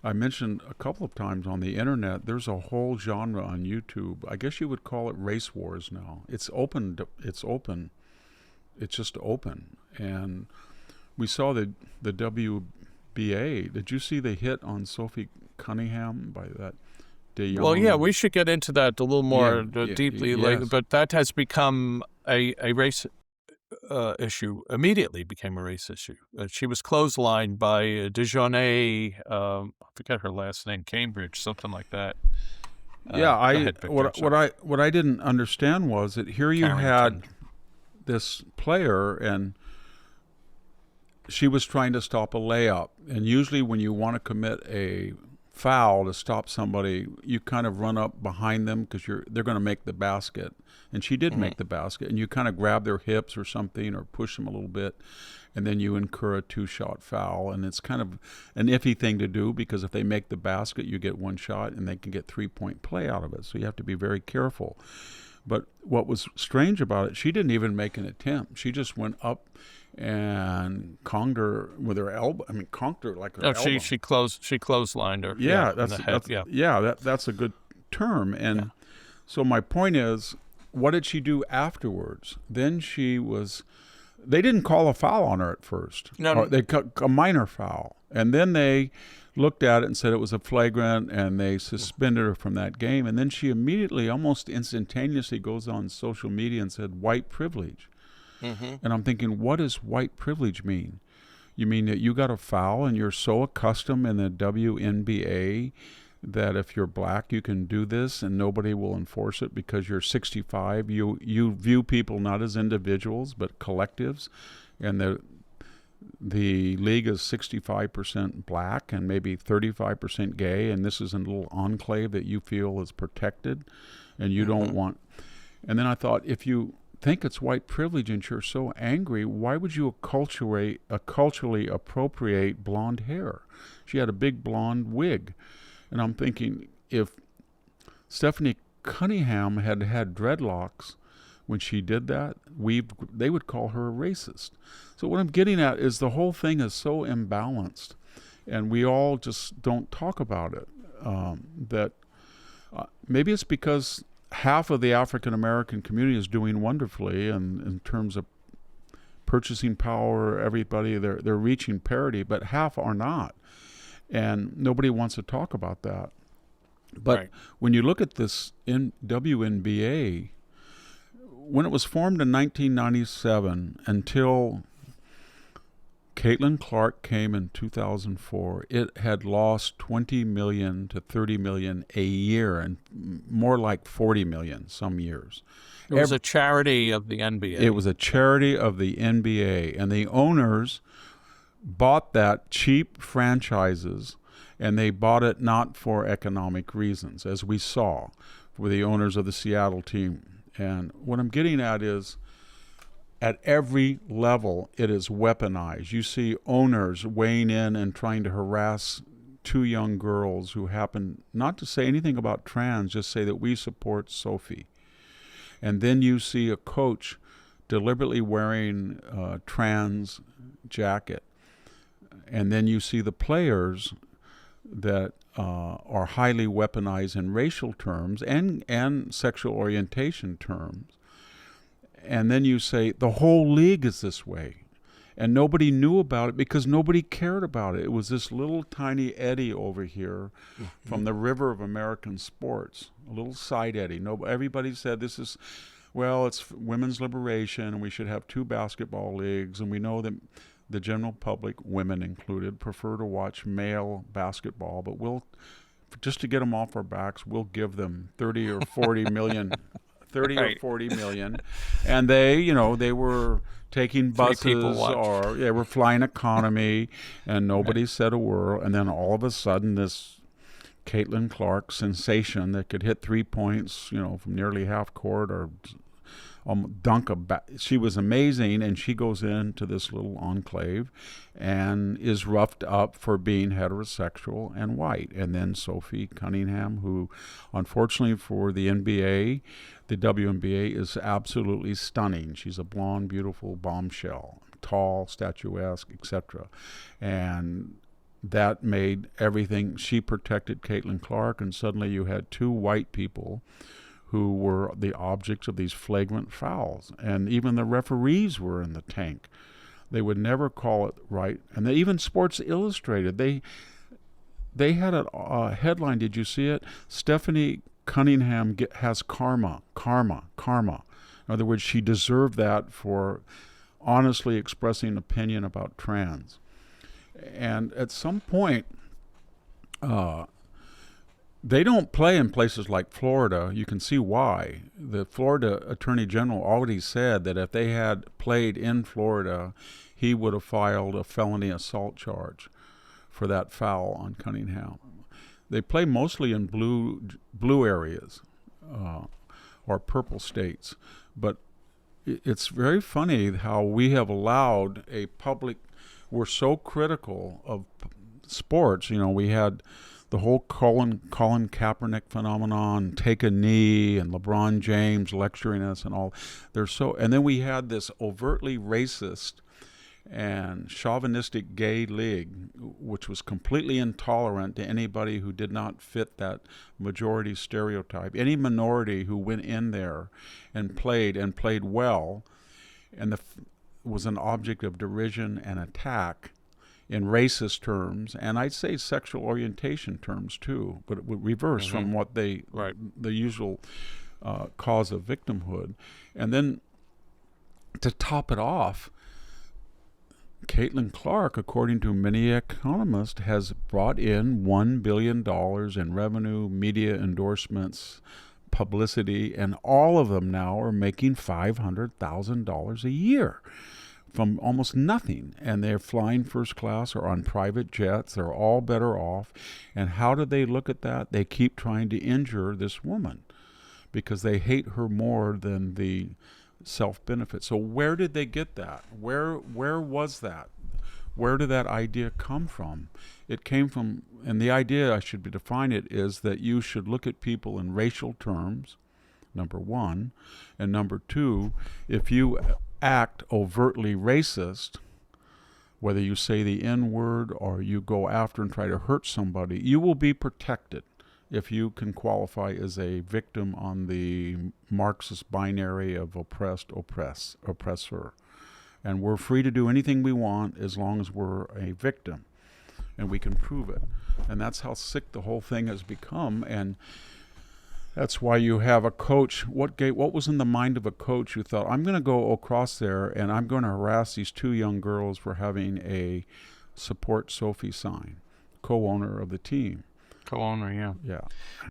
I mentioned a couple of times on the internet, there's a whole genre on YouTube. I guess you would call it race wars now. It's open. It's open. It's just open. And we saw the WBA. Did you see the hit on Sophie Cunningham by that Well, yeah, DeJonai? we should get into that a little more deeply later, Yes. but that has become a race issue, immediately became a race issue. She was clotheslined by DiJonai, I forget her last name, Cambridge, something like that. Yeah, Go I ahead, Victor. what I didn't understand was that here you had Carrington. this player and she was trying to stop a layup. And usually when you want to commit a foul to stop somebody, you kind of run up behind them because they're going to make the basket. And she did Hmm. make the basket. And you kind of grab their hips or something or push them a little bit. And then you incur a two-shot foul. And it's kind of an iffy thing to do because if they make the basket, you get one shot and they can get three-point play out of it. So you have to be very careful. But what was strange about it, she didn't even make an attempt. She just went up and conked her with her elbow. I mean, conked her like her No, elbow. she clotheslined her. Yeah, in the head. Yeah. that's a good term. Yeah. And so my point is, what did she do afterwards? Then they didn't call a foul on her at first. No, Or they cut a minor foul, and then they looked at it and said it was a flagrant, and they suspended her from that game. And then she immediately, almost instantaneously, goes on social media and said white privilege. Mm-hmm. And I'm thinking, what does white privilege mean? You mean that you got a foul and you're so accustomed in the WNBA that if you're black you can do this and nobody will enforce it because you're 65? You view people not as individuals but collectives, and the league is 65% black and maybe 35% gay, and this is a little enclave that you feel is protected and you don't want. And then I thought, if you think it's white privilege and you're so angry, why would you culturally appropriate blonde hair? She had a big blonde wig. And I'm thinking, if Stephanie Cunningham had had dreadlocks when she did that, they would call her a racist. So what I'm getting at is the whole thing is so imbalanced, and we all just don't talk about it. That maybe it's because half of the African American community is doing wonderfully, and in terms of purchasing power, everybody they're reaching parity, but half are not, and nobody wants to talk about that. But Right. when you look at this in WNBA, when it was formed in 1997 until Caitlin Clark came in 2004, it had lost 20 million to 30 million a year, and more like 40 million some years. It was a charity of the NBA. It was a charity of the NBA, and the owners bought that cheap franchises, and they bought it not for economic reasons, as we saw for the owners of the Seattle team. And what I'm getting at is, at every level, it is weaponized. You see owners weighing in and trying to harass two young girls who happen not to say anything about trans, just say that we support Sophie. And then you see a coach deliberately wearing a trans jacket. And then you see the players that are highly weaponized in racial terms and sexual orientation terms. And then you say the whole league is this way. And nobody knew about it because nobody cared about it. It was this little tiny eddy over here from the river of American sports, a little side eddy. Everybody said this is, well, it's women's liberation and we should have two basketball leagues. And we know that the general public, women included, prefer to watch male basketball. But just to get them off our backs, we'll give them 30 or 40 million 30 Right. or 40 million, and they were taking buses or they were flying economy, and nobody said a word. And then all of a sudden, this Caitlin Clark sensation that could hit 3 points, from nearly half court or dunk she was amazing, and she goes into this little enclave and is roughed up for being heterosexual and white. And then Sophie Cunningham, who unfortunately for the NBA, the WNBA, is absolutely stunning. She's a blonde, beautiful bombshell, tall, statuesque, etc. And that made everything. She protected Caitlin Clark, and suddenly you had two white people who were the objects of these flagrant fouls. And even the referees were in the tank. They would never call it right. And even Sports Illustrated, they had a headline. Did you see it? Stephanie Cunningham has karma. In other words, she deserved that for honestly expressing an opinion about trans. And at some point, they don't play in places like Florida. You can see why. The Florida Attorney General already said that if they had played in Florida, he would have filed a felony assault charge for that foul on Cunningham. They play mostly in blue areas or purple states. But it's very funny how we have allowed a public. We're so critical of sports. You know, we had the whole Colin Kaepernick phenomenon, take a knee, and LeBron James lecturing us and all. And then we had this overtly racist and chauvinistic gay league, which was completely intolerant to anybody who did not fit that majority stereotype. Any minority who went in there and played well, and was an object of derision and attack in racist terms, and I'd say sexual orientation terms too, but it would reverse from what the usual cause of victimhood. And then to top it off, Caitlin Clark, according to many economists, has brought in $1 billion in revenue, media endorsements, publicity, and all of them now are making $500,000 a year from almost nothing. And they're flying first class or on private jets. They're all better off. And how do they look at that? They keep trying to injure this woman because they hate her more than the self-benefit. So where did they get that? Where was that? Where did that idea come from? It came from, and the idea, I should define it, is that you should look at people in racial terms, number one, and number two, if you act overtly racist, whether you say the N-word or you go after and try to hurt somebody, you will be protected if you can qualify as a victim on the Marxist binary of oppressor. And we're free to do anything we want as long as we're a victim, and we can prove it. And that's how sick the whole thing has become. And that's why you have a coach. What was in the mind of a coach who thought, I'm going to go across there and I'm going to harass these two young girls for having a support Sophie sign, co-owner of the team. Co-owner, yeah. Yeah.